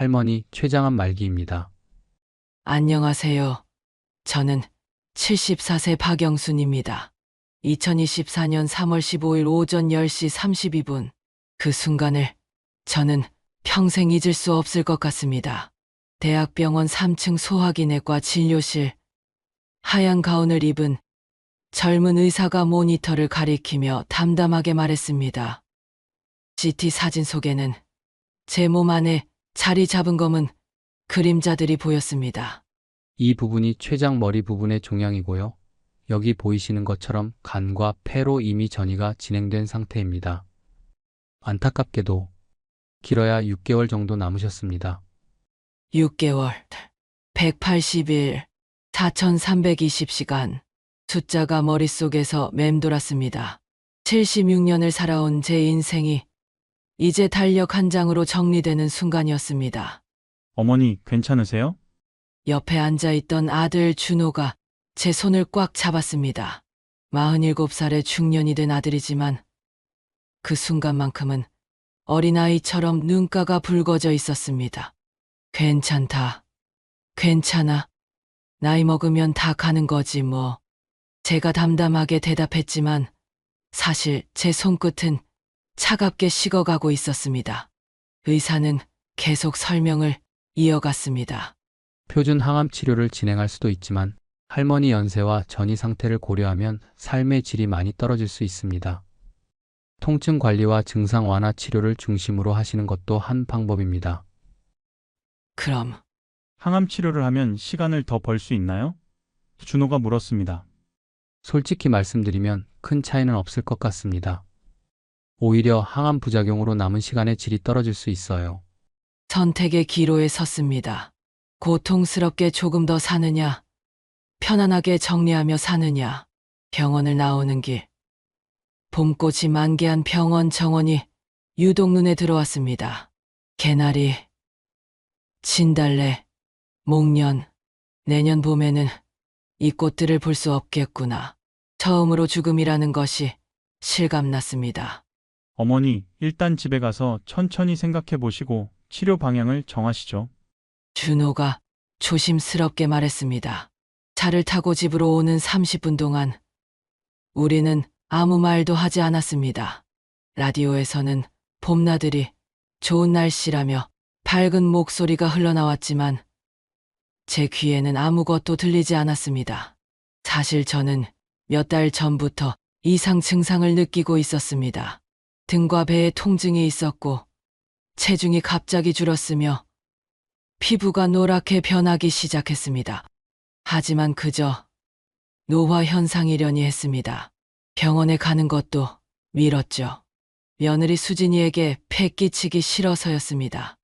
할머니 췌장암 말기입니다. 안녕하세요. 저는 74세 박영순입니다. 2024년 3월 15일 오전 10시 32분. 그 순간을 저는 평생 잊을 수 없을 것 같습니다. 대학병원 3층 소화기내과 진료실. 하얀 가운을 입은 젊은 의사가 모니터를 가리키며 담담하게 말했습니다. CT 사진 속에는 제 몸 안에 자리 잡은 검은 그림자들이 보였습니다. 이 부분이 췌장 머리 부분의 종양이고요. 여기 보이시는 것처럼 간과 폐로 이미 전이가 진행된 상태입니다. 안타깝게도 길어야 6개월 정도 남으셨습니다. 6개월, 180일, 4320시간. 숫자가 머릿속에서 맴돌았습니다. 76년을 살아온 제 인생이 이제 달력 한 장으로 정리되는 순간이었습니다. 어머니, 괜찮으세요? 옆에 앉아있던 아들 준호가 제 손을 꽉 잡았습니다. 47살의 중년이 된 아들이지만 그 순간만큼은 어린아이처럼 눈가가 붉어져 있었습니다. 괜찮다. 괜찮아. 나이 먹으면 다 가는 거지 뭐. 제가 담담하게 대답했지만 사실 제 손끝은 차갑게 식어가고 있었습니다. 의사는 계속 설명을 이어갔습니다. 표준 항암 치료를 진행할 수도 있지만 할머니 연세와 전이 상태를 고려하면 삶의 질이 많이 떨어질 수 있습니다. 통증 관리와 증상 완화 치료를 중심으로 하시는 것도 한 방법입니다. 그럼 항암 치료를 하면 시간을 더 벌 수 있나요? 준호가 물었습니다. 솔직히 말씀드리면 큰 차이는 없을 것 같습니다. 오히려 항암 부작용으로 남은 시간의 질이 떨어질 수 있어요. 선택의 기로에 섰습니다. 고통스럽게 조금 더 사느냐, 편안하게 정리하며 사느냐, 병원을 나오는 길. 봄꽃이 만개한 병원 정원이 유독 눈에 들어왔습니다. 개나리, 진달래, 목련, 내년 봄에는 이 꽃들을 볼 수 없겠구나. 처음으로 죽음이라는 것이 실감났습니다. 어머니, 일단 집에 가서 천천히 생각해 보시고 치료 방향을 정하시죠. 준호가 조심스럽게 말했습니다. 차를 타고 집으로 오는 30분 동안 우리는 아무 말도 하지 않았습니다. 라디오에서는 봄나들이 좋은 날씨라며 밝은 목소리가 흘러나왔지만 제 귀에는 아무것도 들리지 않았습니다. 사실 저는 몇 달 전부터 이상 증상을 느끼고 있었습니다. 등과 배에 통증이 있었고 체중이 갑자기 줄었으며 피부가 노랗게 변하기 시작했습니다. 하지만 그저 노화 현상이려니 했습니다. 병원에 가는 것도 미뤘죠. 며느리 수진이에게 패 끼치기 싫어서였습니다.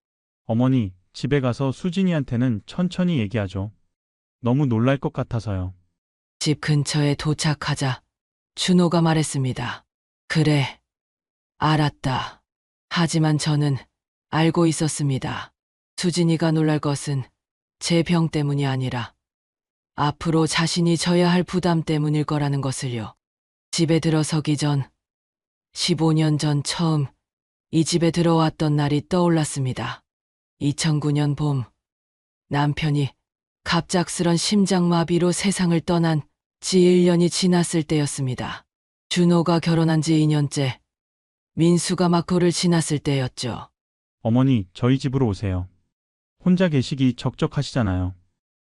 어머니, 집에 가서 수진이한테는 천천히 얘기하죠. 너무 놀랄 것 같아서요. 집 근처에 도착하자 준호가 말했습니다. 그래, 알았다. 하지만 저는 알고 있었습니다. 수진이가 놀랄 것은 제 병 때문이 아니라 앞으로 자신이 져야 할 부담 때문일 거라는 것을요. 집에 들어서기 전 15년 전 처음 이 집에 들어왔던 날이 떠올랐습니다. 2009년 봄, 남편이 갑작스런 심장마비로 세상을 떠난 지 1년이 지났을 때였습니다. 준호가 결혼한 지 2년째, 민수가 막 돌을 지났을 때였죠. 어머니, 저희 집으로 오세요. 혼자 계시기 적적하시잖아요.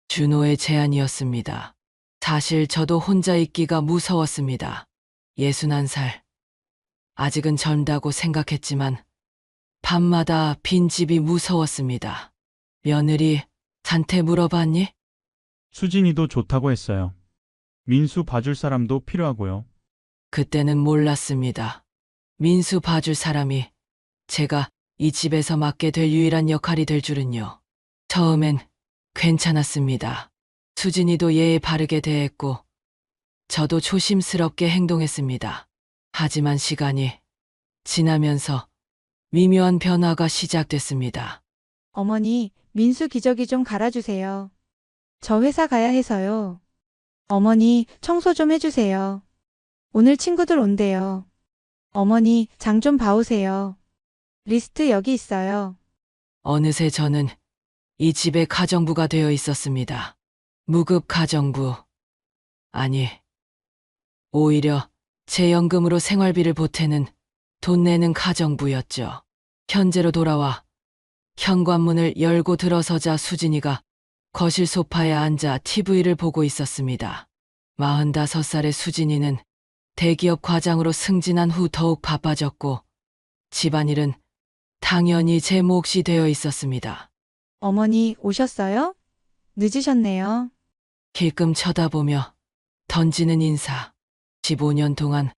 준호의 제안이었습니다. 사실 저도 혼자 있기가 무서웠습니다. 61살. 아직은 젊다고 생각했지만 밤마다 빈 집이 무서웠습니다. 며느리, 한테 물어봤니? 수진이도 좋다고 했어요. 민수 봐줄 사람도 필요하고요. 그때는 몰랐습니다. 민수 봐줄 사람이 제가 이 집에서 맡게 될 유일한 역할이 될 줄은요. 처음엔 괜찮았습니다. 수진이도 예에 바르게 대했고 저도 조심스럽게 행동했습니다. 하지만 시간이 지나면서 미묘한 변화가 시작됐습니다. 어머니, 민수 기저귀 좀 갈아주세요. 저 회사 가야 해서요. 어머니, 청소 좀 해주세요. 오늘 친구들 온대요. 어머니, 장 좀 봐오세요. 리스트 여기 있어요. 어느새 저는 이 집의 가정부가 되어 있었습니다. 무급 가정부. 아니, 오히려 제 연금으로 생활비를 보태는 돈 내는 가정부였죠. 현재로 돌아와 현관문을 열고 들어서자 수진이가 거실 소파에 앉아 TV를 보고 있었습니다. 45살의 수진이는 대기업 과장으로 승진한 후 더욱 바빠졌고 집안일은 당연히 제 몫이 되어 있었습니다. 어머니 오셨어요? 늦으셨네요. 힐끔 쳐다보며 던지는 인사. 15년 동안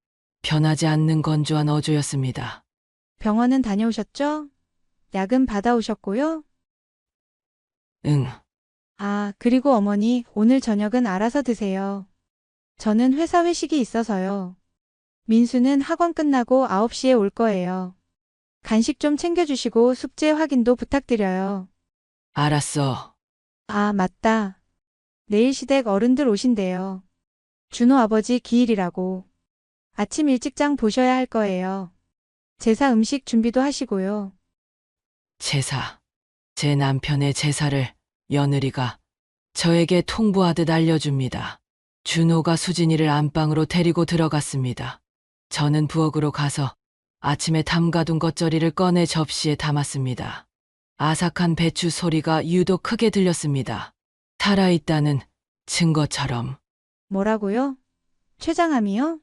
변하지 않는 건조한 어조였습니다. 병원은 다녀오셨죠? 약은 받아오셨고요? 응, 아, 그리고 어머니 오늘 저녁은 알아서 드세요. 저는 회사 회식이 있어서요. 민수는 학원 끝나고 9시에 올 거예요. 간식 좀 챙겨주시고 숙제 확인도 부탁드려요. 알았어. 아, 맞다. 내일 시댁 어른들 오신대요. 준호 아버지 기일이라고. 아침 일찍장 보셔야 할 거예요. 제사 음식 준비도 하시고요. 제사. 제 남편의 제사를 며느리가 저에게 통보하듯 알려줍니다. 준호가 수진이를 안방으로 데리고 들어갔습니다. 저는 부엌으로 가서 아침에 담가둔 겉절이를 꺼내 접시에 담았습니다. 아삭한 배추 소리가 유독 크게 들렸습니다. 살아있다는 증거처럼. 뭐라고요? 췌장암이요?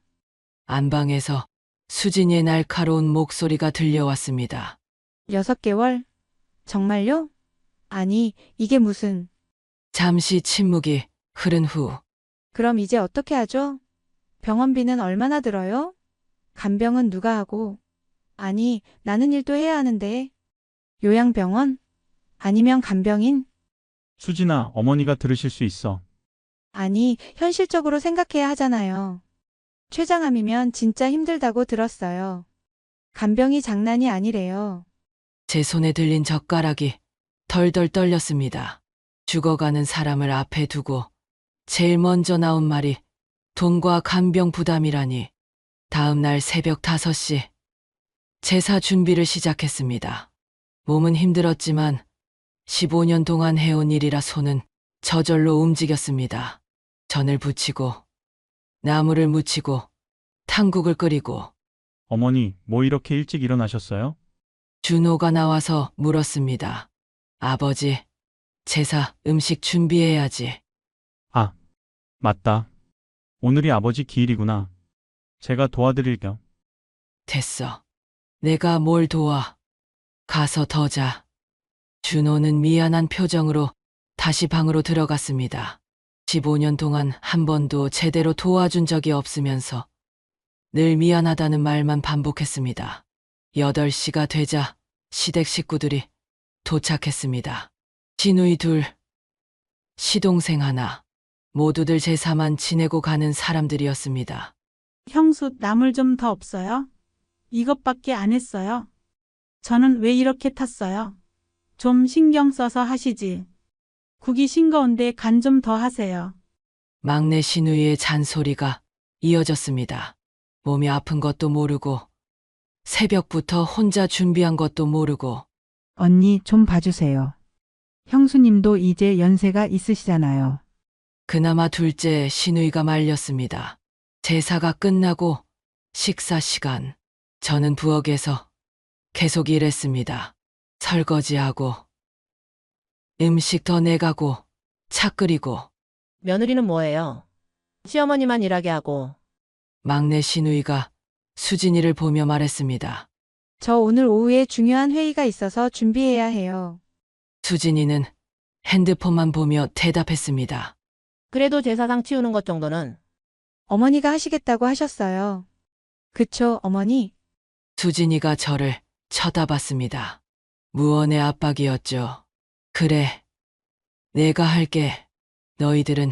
안방에서 수진이의 날카로운 목소리가 들려왔습니다. 6개월? 정말요? 아니, 이게 무슨... 잠시 침묵이 흐른 후 그럼 이제 어떻게 하죠? 병원비는 얼마나 들어요? 간병은 누가 하고? 아니, 나는 일도 해야 하는데. 요양병원? 아니면 간병인? 수진아, 어머니가 들으실 수 있어. 아니, 현실적으로 생각해야 하잖아요. 췌장암이면 진짜 힘들다고 들었어요. 간병이 장난이 아니래요. 제 손에 들린 젓가락이 덜덜 떨렸습니다. 죽어가는 사람을 앞에 두고 제일 먼저 나온 말이 돈과 간병 부담이라니. 다음 날 새벽 5시 제사 준비를 시작했습니다. 몸은 힘들었지만 15년 동안 해온 일이라 손은 저절로 움직였습니다. 전을 부치고 나물을 무치고 탕국을 끓이고 어머니, 뭐 이렇게 일찍 일어나셨어요? 준호가 나와서 물었습니다. 아버지, 제사 음식 준비해야지. 아, 맞다. 오늘이 아버지 기일이구나. 제가 도와드릴게요. 됐어. 내가 뭘 도와. 가서 더 자. 준호는 미안한 표정으로 다시 방으로 들어갔습니다. 15년 동안 한 번도 제대로 도와준 적이 없으면서 늘 미안하다는 말만 반복했습니다. 8시가 되자 시댁 식구들이 도착했습니다. 시누이 2, 시동생 1, 모두들 제사만 지내고 가는 사람들이었습니다. 형수, 나물 좀 더 없어요? 이것밖에 안 했어요. 저는 왜 이렇게 탔어요? 좀 신경 써서 하시지. 국이 싱거운데 간 좀 더 하세요. 막내 시누이의 잔소리가 이어졌습니다. 몸이 아픈 것도 모르고 새벽부터 혼자 준비한 것도 모르고 언니 좀 봐주세요. 형수님도 이제 연세가 있으시잖아요. 그나마 둘째 시누이가 말렸습니다. 제사가 끝나고 식사 시간. 저는 부엌에서 계속 일했습니다. 설거지하고 음식 더 내가고 차 끓이고. 며느리는 뭐예요? 시어머니만 일하게 하고. 막내 시누이가 수진이를 보며 말했습니다. 저 오늘 오후에 중요한 회의가 있어서 준비해야 해요. 수진이는 핸드폰만 보며 대답했습니다. 그래도 제사상 치우는 것 정도는. 어머니가 하시겠다고 하셨어요. 그쵸, 어머니? 수진이가 저를 쳐다봤습니다. 무언의 압박이었죠. 그래, 내가 할게. 너희들은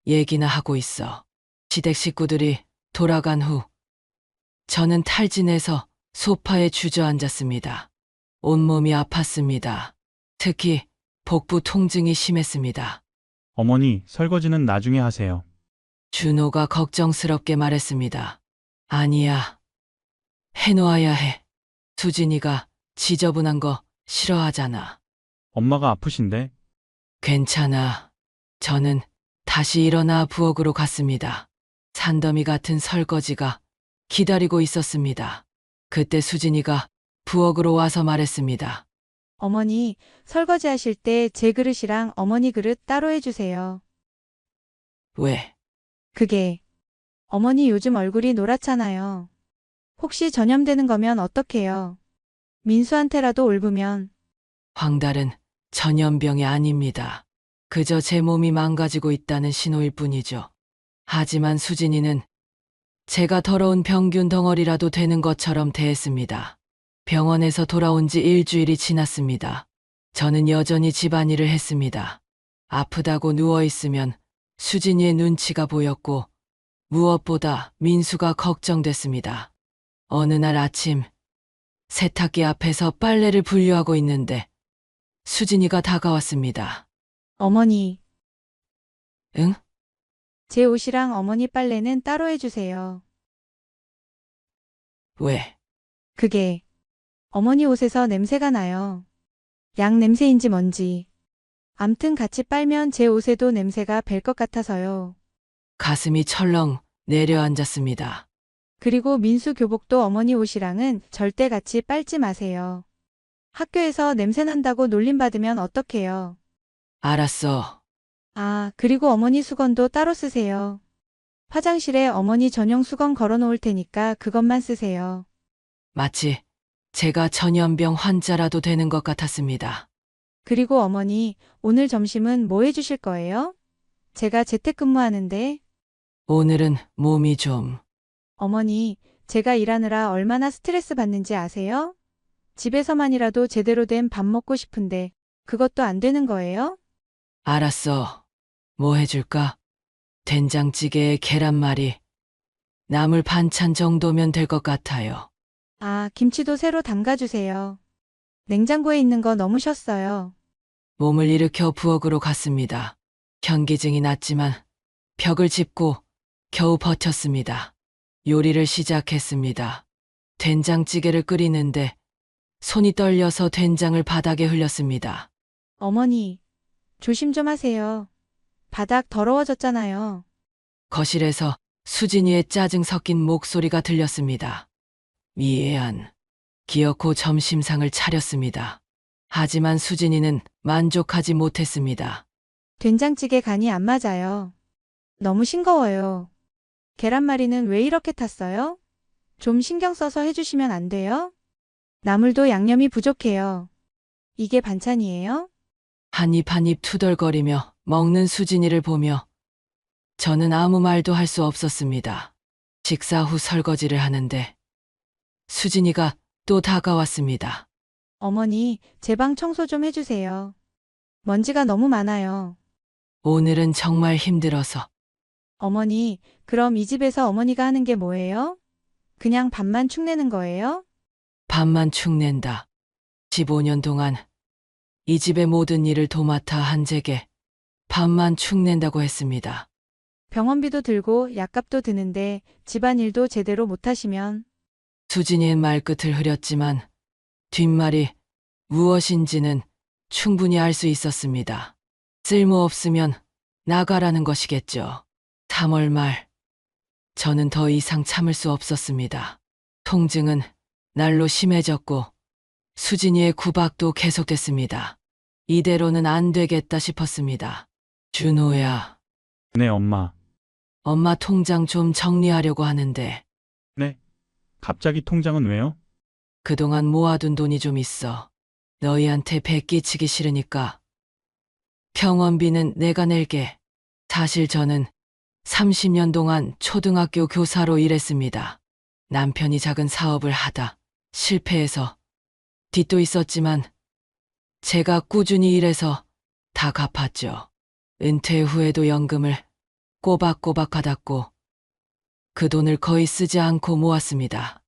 얘기나 하고 있어. 시댁 식구들이 돌아간 후 저는 탈진해서 소파에 주저앉았습니다. 온몸이 아팠습니다. 특히 복부 통증이 심했습니다. 어머니, 설거지는 나중에 하세요. 준호가 걱정스럽게 말했습니다. 아니야. 해놓아야 해. 수진이가 지저분한 거 싫어하잖아. 엄마가 아프신데? 괜찮아. 저는 다시 일어나 부엌으로 갔습니다. 산더미 같은 설거지가 기다리고 있었습니다. 그때 수진이가 부엌으로 와서 말했습니다. 어머니, 설거지 하실 때 제 그릇이랑 어머니 그릇 따로 해주세요. 왜? 그게, 어머니 요즘 얼굴이 노랗잖아요. 혹시 전염되는 거면 어떡해요? 민수한테라도 옮으면. 황달은 전염병이 아닙니다. 그저 제 몸이 망가지고 있다는 신호일 뿐이죠. 하지만 수진이는 제가 더러운 병균 덩어리라도 되는 것처럼 대했습니다. 병원에서 돌아온 지 일주일이 지났습니다. 저는 여전히 집안일을 했습니다. 아프다고 누워있으면 수진이의 눈치가 보였고 무엇보다 민수가 걱정됐습니다. 어느 날 아침 세탁기 앞에서 빨래를 분류하고 있는데 수진이가 다가왔습니다. 어머니, 응? 제 옷이랑 어머니 빨래는 따로 해주세요. 왜? 그게, 어머니 옷에서 냄새가 나요. 양 냄새인지 뭔지. 암튼 같이 빨면 제 옷에도 냄새가 벨 것 같아서요. 가슴이 철렁 내려앉았습니다. 그리고 민수 교복도 어머니 옷이랑은 절대 같이 빨지 마세요. 학교에서 냄새 난다고 놀림받으면 어떡해요? 알았어. 아, 그리고 어머니 수건도 따로 쓰세요. 화장실에 어머니 전용 수건 걸어 놓을 테니까 그것만 쓰세요. 마치 제가 전염병 환자라도 되는 것 같았습니다. 그리고 어머니, 오늘 점심은 뭐 해주실 거예요? 제가 재택근무하는데. 오늘은 몸이 좀... 어머니, 제가 일하느라 얼마나 스트레스 받는지 아세요? 집에서만이라도 제대로 된 밥 먹고 싶은데 그것도 안 되는 거예요? 알았어. 뭐 해줄까? 된장찌개에 계란말이, 나물 반찬 정도면 될 것 같아요. 아, 김치도 새로 담가주세요. 냉장고에 있는 거 너무 쉬었어요. 몸을 일으켜 부엌으로 갔습니다. 현기증이 났지만 벽을 짚고 겨우 버텼습니다. 요리를 시작했습니다. 된장찌개를 끓이는데 손이 떨려서 된장을 바닥에 흘렸습니다. 어머니, 조심 좀 하세요. 바닥 더러워졌잖아요. 거실에서 수진이의 짜증 섞인 목소리가 들렸습니다. 미안. 기어코 점심상을 차렸습니다. 하지만 수진이는 만족하지 못했습니다. 된장찌개 간이 안 맞아요. 너무 싱거워요. 계란말이는 왜 이렇게 탔어요? 좀 신경 써서 해주시면 안 돼요? 나물도 양념이 부족해요. 이게 반찬이에요? 한 입 한 입 투덜거리며 먹는 수진이를 보며 저는 아무 말도 할 수 없었습니다. 식사 후 설거지를 하는데 수진이가 또 다가왔습니다. 어머니, 제 방 청소 좀 해주세요. 먼지가 너무 많아요. 오늘은 정말 힘들어서. 어머니, 그럼 이 집에서 어머니가 하는 게 뭐예요? 그냥 밥만 축내는 거예요? 밥만 축낸다. 15년 동안 이 집의 모든 일을 도맡아 한 제게 밥만 축낸다고 했습니다. 병원비도 들고 약값도 드는데 집안일도 제대로 못하시면. 수진이의 말끝을 흐렸지만 뒷말이 무엇인지는 충분히 알 수 있었습니다. 쓸모없으면 나가라는 것이겠죠. 3월 말, 저는 더 이상 참을 수 없었습니다. 통증은 날로 심해졌고 수진이의 구박도 계속됐습니다. 이대로는 안 되겠다 싶었습니다. 준호야, 네, 엄마. 엄마 통장 좀 정리하려고 하는데 네? 갑자기 통장은 왜요? 그동안 모아둔 돈이 좀 있어. 너희한테 배 끼치기 싫으니까 병원비는 내가 낼게. 사실 저는 30년 동안 초등학교 교사로 일했습니다. 남편이 작은 사업을 하다 실패해서 빚도 있었지만 제가 꾸준히 일해서 다 갚았죠. 은퇴 후에도 연금을 꼬박꼬박 받았고 그 돈을 거의 쓰지 않고 모았습니다.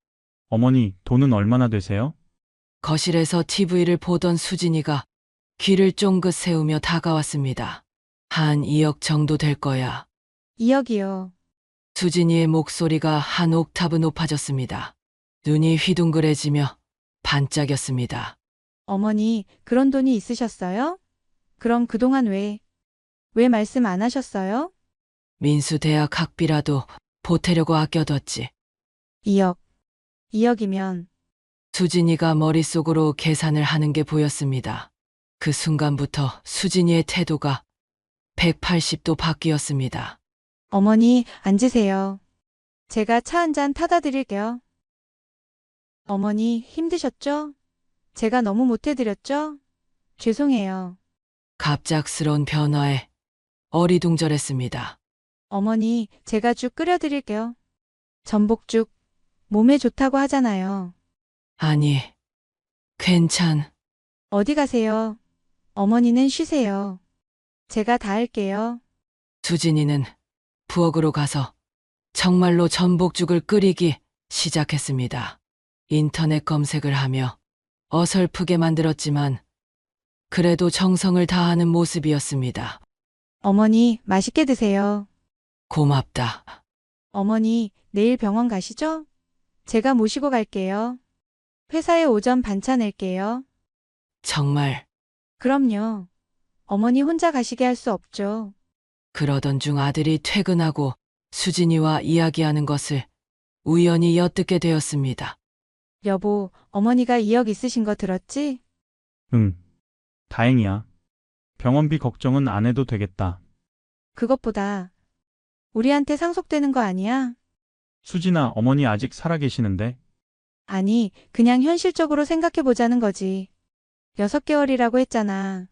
어머니, 돈은 얼마나 되세요? 거실에서 TV를 보던 수진이가 귀를 쫑긋 세우며 다가왔습니다. 한 2억 정도 될 거야. 2억이요. 수진이의 목소리가 한 옥타브 높아졌습니다. 눈이 휘둥그레지며 반짝였습니다. 어머니, 그런 돈이 있으셨어요? 그럼 그동안 왜 말씀 안 하셨어요? 민수 대학 학비라도 보태려고 아껴뒀지. 2억. 2억이면 수진이가 머릿속으로 계산을 하는 게 보였습니다. 그 순간부터 수진이의 태도가 180도 바뀌었습니다. 어머니, 앉으세요. 제가 차 한 잔 타다 드릴게요. 어머니, 힘드셨죠? 제가 너무 못해드렸죠? 죄송해요. 갑작스러운 변화에 어리둥절했습니다. 어머니, 제가 죽 끓여드릴게요. 전복죽, 몸에 좋다고 하잖아요. 아니, 어디 가세요? 어머니는 쉬세요. 제가 다 할게요. 수진이는 부엌으로 가서 정말로 전복죽을 끓이기 시작했습니다. 인터넷 검색을 하며 어설프게 만들었지만 그래도 정성을 다하는 모습이었습니다. 어머니, 맛있게 드세요. 고맙다. 어머니, 내일 병원 가시죠? 제가 모시고 갈게요. 회사에 오전 반차 낼게요. 정말 그럼요. 어머니 혼자 가시게 할 수 없죠. 그러던 중 아들이 퇴근하고 수진이와 이야기하는 것을 우연히 엿듣게 되었습니다. 여보, 어머니가 2억 있으신 거 들었지? 응. 다행이야. 병원비 걱정은 안 해도 되겠다. 그것보다 우리한테 상속되는 거 아니야? 수진아, 어머니 아직 살아계시는데? 아니, 그냥 현실적으로 생각해 보자는 거지. 6개월이라고 했잖아.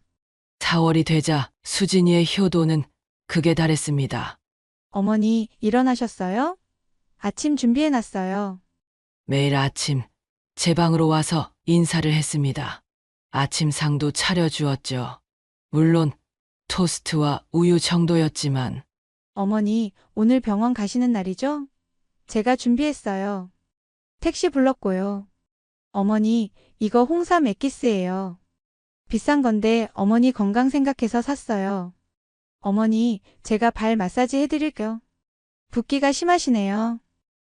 4월이 되자 수진이의 효도는 극에 달했습니다. 어머니, 일어나셨어요? 아침 준비해 놨어요. 매일 아침 제 방으로 와서 인사를 했습니다. 아침상도 차려주었죠. 물론 토스트와 우유 정도였지만 어머니, 오늘 병원 가시는 날이죠? 제가 준비했어요. 택시 불렀고요. 어머니, 이거 홍삼 액기스예요. 비싼 건데 어머니 건강 생각해서 샀어요. 어머니, 제가 발 마사지 해드릴게요. 붓기가 심하시네요.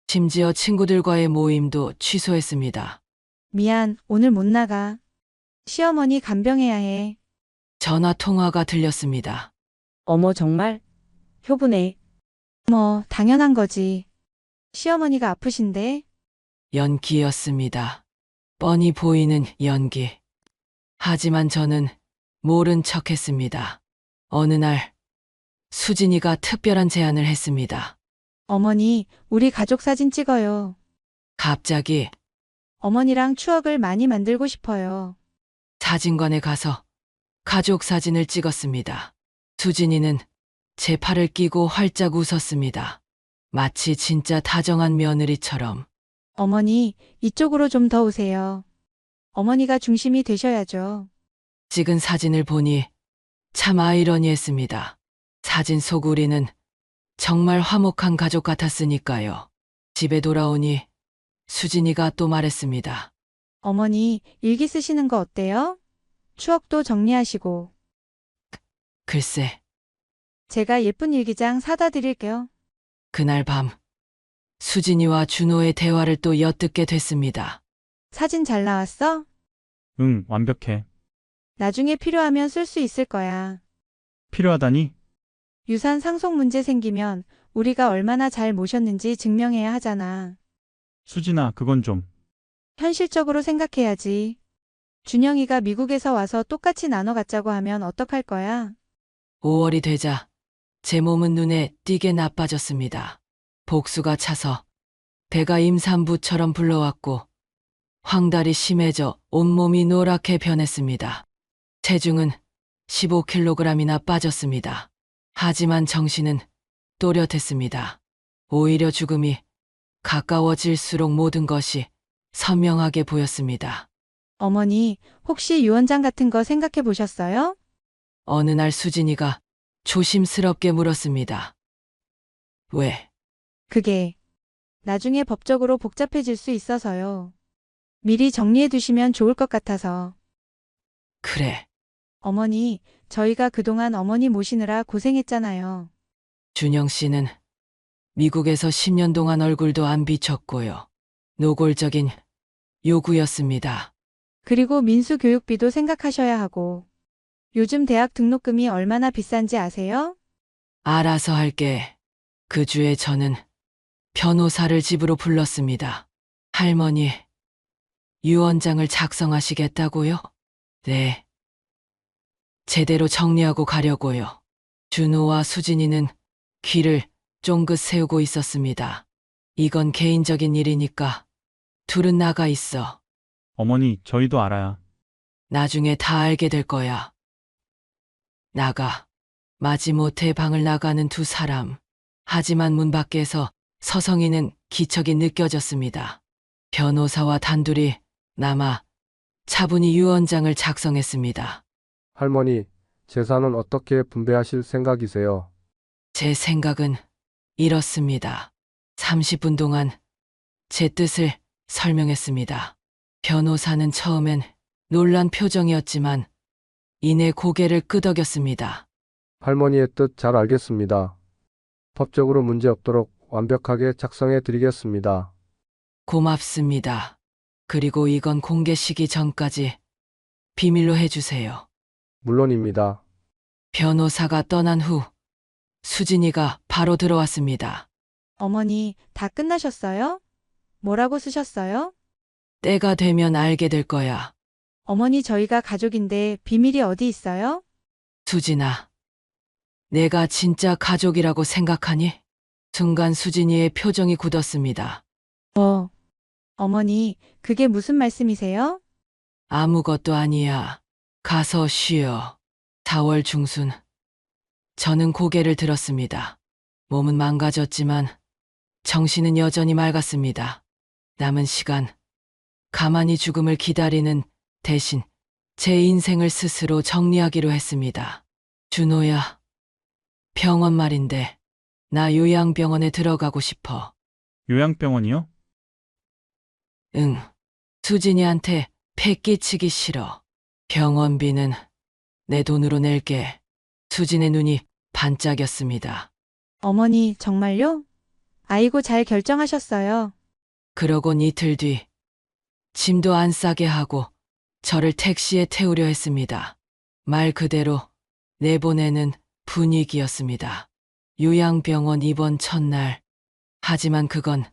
심지어 친구들과의 모임도 취소했습니다. 미안, 오늘 못 나가. 시어머니 간병해야 해. 전화 통화가 들렸습니다. 어머, 정말? 효부네. 뭐, 당연한 거지. 시어머니가 아프신데? 연기였습니다. 뻔히 보이는 연기. 하지만 저는 모른 척 했습니다. 어느 날 수진이가 특별한 제안을 했습니다. 어머니, 우리 가족 사진 찍어요. 갑자기 어머니랑 추억을 많이 만들고 싶어요. 사진관에 가서 가족 사진을 찍었습니다. 수진이는 제 팔을 끼고 활짝 웃었습니다. 마치 진짜 다정한 며느리처럼. 어머니, 이쪽으로 좀 더 오세요. 어머니가 중심이 되셔야죠. 찍은 사진을 보니 참 아이러니했습니다. 사진 속 우리는 정말 화목한 가족 같았으니까요. 집에 돌아오니 수진이가 또 말했습니다. 어머니, 일기 쓰시는 거 어때요? 추억도 정리하시고. 글쎄, 제가 예쁜 일기장 사다 드릴게요. 그날 밤 수진이와 준호의 대화를 또 엿듣게 됐습니다. 사진 잘 나왔어? 응, 완벽해. 나중에 필요하면 쓸 수 있을 거야. 필요하다니? 유산 상속 문제 생기면 우리가 얼마나 잘 모셨는지 증명해야 하잖아. 수진아, 그건 좀. 현실적으로 생각해야지. 준영이가 미국에서 와서 똑같이 나눠 갖자고 하면 어떡할 거야? 5월이 되자 제 몸은 눈에 띄게 나빠졌습니다. 복수가 차서 배가 임산부처럼 불러왔고 황달이 심해져 온몸이 노랗게 변했습니다. 체중은 15kg이나 빠졌습니다. 하지만 정신은 또렷했습니다. 오히려 죽음이 가까워질수록 모든 것이 선명하게 보였습니다. 어머니, 혹시 유언장 같은 거 생각해 보셨어요? 어느 날 수진이가 조심스럽게 물었습니다. 왜? 그게 나중에 법적으로 복잡해질 수 있어서요. 미리 정리해 두시면 좋을 것 같아서. 그래. 어머니, 저희가 그동안 어머니 모시느라 고생했잖아요. 준영 씨는 미국에서 10년 동안 얼굴도 안 비쳤고요. 노골적인 요구였습니다. 그리고 민수 교육비도 생각하셔야 하고. 요즘 대학 등록금이 얼마나 비싼지 아세요? 알아서 할게. 그 주에 저는 변호사를 집으로 불렀습니다. 할머니, 유언장을 작성하시겠다고요? 네. 제대로 정리하고 가려고요. 준호와 수진이는 귀를 쫑긋 세우고 있었습니다. 이건 개인적인 일이니까 둘은 나가 있어. 어머니, 저희도 알아야. 나중에 다 알게 될 거야. 나가. 마지못해 방을 나가는 두 사람. 하지만 문 밖에서 서성이는 기척이 느껴졌습니다. 변호사와 단둘이 남아 차분히 유언장을 작성했습니다. 할머니, 재산은 어떻게 분배하실 생각이세요? 제 생각은 이렇습니다. 30분 동안 제 뜻을 설명했습니다. 변호사는 처음엔 놀란 표정이었지만 이내 고개를 끄덕였습니다. 할머니의 뜻 잘 알겠습니다. 법적으로 문제 없도록 완벽하게 작성해 드리겠습니다. 고맙습니다. 그리고 이건 공개시기 전까지 비밀로 해주세요. 물론입니다. 변호사가 떠난 후 수진이가 바로 들어왔습니다. 어머니, 다 끝나셨어요? 뭐라고 쓰셨어요? 때가 되면 알게 될 거야. 어머니, 저희가 가족인데 비밀이 어디 있어요? 수진아, 내가 진짜 가족이라고 생각하니? 순간 수진이의 표정이 굳었습니다. 어머니, 그게 무슨 말씀이세요? 아무것도 아니야. 가서 쉬어. 4월 중순. 저는 고개를 들었습니다. 몸은 망가졌지만 정신은 여전히 맑았습니다. 남은 시간, 가만히 죽음을 기다리는 대신 제 인생을 스스로 정리하기로 했습니다. 준호야, 병원 말인데 나 요양병원에 들어가고 싶어. 요양병원이요? 응. 수진이한테 폐 끼치기 싫어. 병원비는 내 돈으로 낼게. 수진의 눈이 반짝였습니다. 어머니, 정말요? 아이고, 잘 결정하셨어요. 그러곤 이틀 뒤 짐도 안 싸게 하고 저를 택시에 태우려 했습니다. 말 그대로 내보내는 분위기였습니다. 요양병원 입원 첫날. 하지만 그건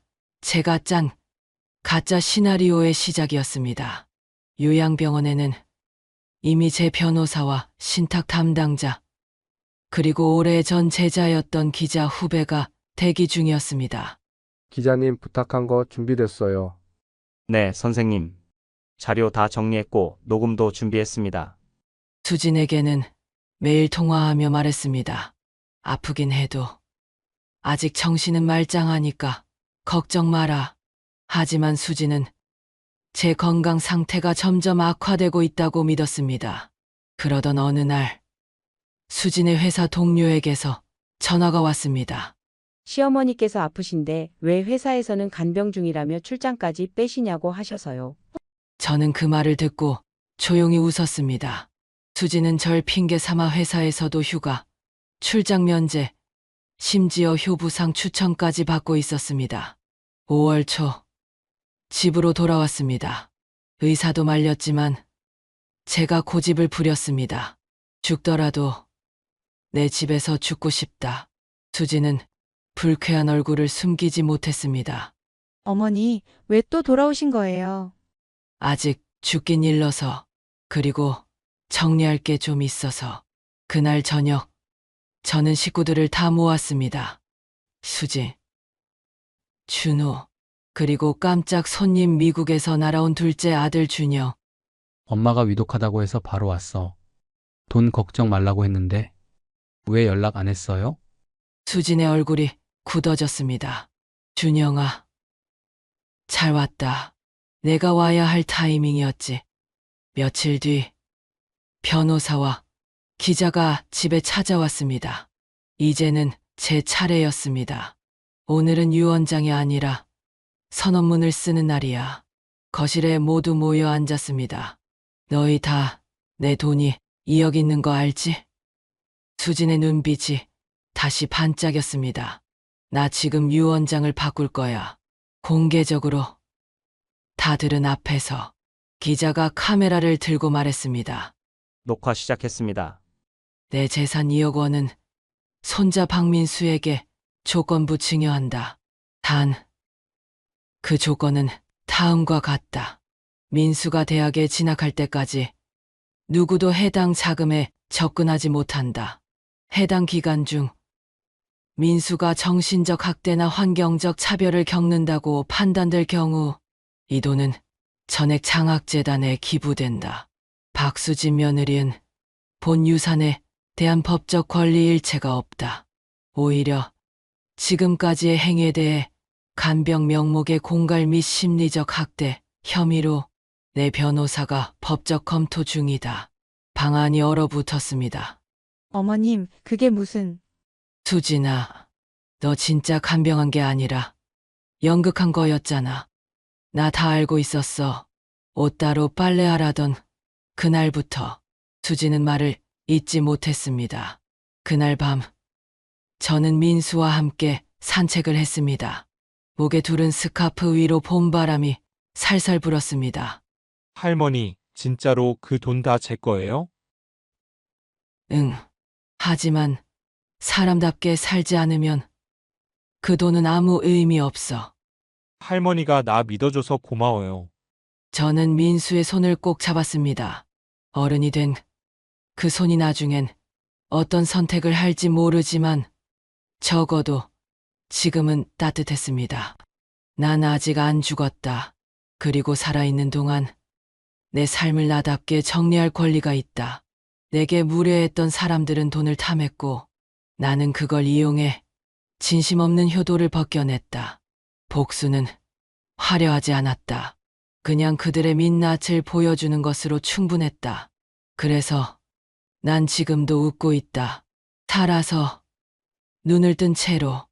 제가 짠 가짜 시나리오의 시작이었습니다. 요양병원에는 이미 제 변호사와 신탁 담당자, 그리고 오래전 제자였던 기자 후배가 대기 중이었습니다. 기자님 부탁한 거 준비됐어요. 네, 선생님. 자료 다 정리했고 녹음도 준비했습니다. 수진에게는 매일 통화하며 말했습니다. 아프긴 해도 아직 정신은 말짱하니까 걱정 마라. 하지만 수진은 제 건강 상태가 점점 악화되고 있다고 믿었습니다. 그러던 어느 날 수진의 회사 동료에게서 전화가 왔습니다. 시어머니께서 아프신데 왜 회사에서는 간병 중이라며 출장까지 빼시냐고 하셔서요. 저는 그 말을 듣고 조용히 웃었습니다. 수진은 절 핑계 삼아 회사에서도 휴가, 출장 면제, 심지어 효부상 추천까지 받고 있었습니다. 5월 초 집으로 돌아왔습니다. 의사도 말렸지만 제가 고집을 부렸습니다. 죽더라도 내 집에서 죽고 싶다. 수진은 불쾌한 얼굴을 숨기지 못했습니다. 어머니, 왜 또 돌아오신 거예요? 아직 죽긴 일러서, 그리고 정리할 게 좀 있어서. 그날 저녁 저는 식구들을 다 모았습니다. 수진, 준호, 그리고 깜짝 손님 미국에서 날아온 둘째 아들 준영. 엄마가 위독하다고 해서 바로 왔어. 돈 걱정 말라고 했는데 왜 연락 안 했어요? 수진의 얼굴이 굳어졌습니다. 준영아, 잘 왔다. 내가 와야 할 타이밍이었지. 며칠 뒤 변호사와 기자가 집에 찾아왔습니다. 이제는 제 차례였습니다. 오늘은 유언장이 아니라 선언문을 쓰는 날이야. 거실에 모두 모여 앉았습니다. 너희 다 내 돈이 2억 있는 거 알지? 수진의 눈빛이 다시 반짝였습니다. 나 지금 유언장을 바꿀 거야. 공개적으로. 다들은 앞에서 기자가 카메라를 들고 말했습니다. 녹화 시작했습니다. 내 재산 2억 원은 손자 박민수에게 조건부 증여한다. 단, 그 조건은 다음과 같다. 민수가 대학에 진학할 때까지 누구도 해당 자금에 접근하지 못한다. 해당 기간 중 민수가 정신적 학대나 환경적 차별을 겪는다고 판단될 경우 이 돈은 전액 장학재단에 기부된다. 박수진 며느리는 본 유산에 대한 법적 권리 일체가 없다. 오히려 지금까지의 행위에 대해 간병 명목의 공갈 및 심리적 학대 혐의로 내 변호사가 법적 검토 중이다. 방안이 얼어붙었습니다. 어머님, 그게 무슨... 수진아, 너 진짜 간병한 게 아니라 연극한 거였잖아. 나 다 알고 있었어. 옷 따로 빨래하라던 그날부터 수진은 말을 잊지 못했습니다. 그날 밤 저는 민수와 함께 산책을 했습니다. 목에 두른 스카프 위로 봄바람이 살살 불었습니다. 할머니, 진짜로 그 돈 다 제 거예요? 응. 하지만 사람답게 살지 않으면 그 돈은 아무 의미 없어. 할머니가 나 믿어줘서 고마워요. 저는 민수의 손을 꼭 잡았습니다. 어른이 된 그 손이 나중엔 어떤 선택을 할지 모르지만 적어도 지금은 따뜻했습니다. 난 아직 안 죽었다. 그리고 살아있는 동안 내 삶을 나답게 정리할 권리가 있다. 내게 무례했던 사람들은 돈을 탐했고 나는 그걸 이용해 진심 없는 효도를 벗겨냈다. 복수는 화려하지 않았다. 그냥 그들의 민낯을 보여주는 것으로 충분했다. 그래서 난 지금도 웃고 있다. 살아서 눈을 뜬 채로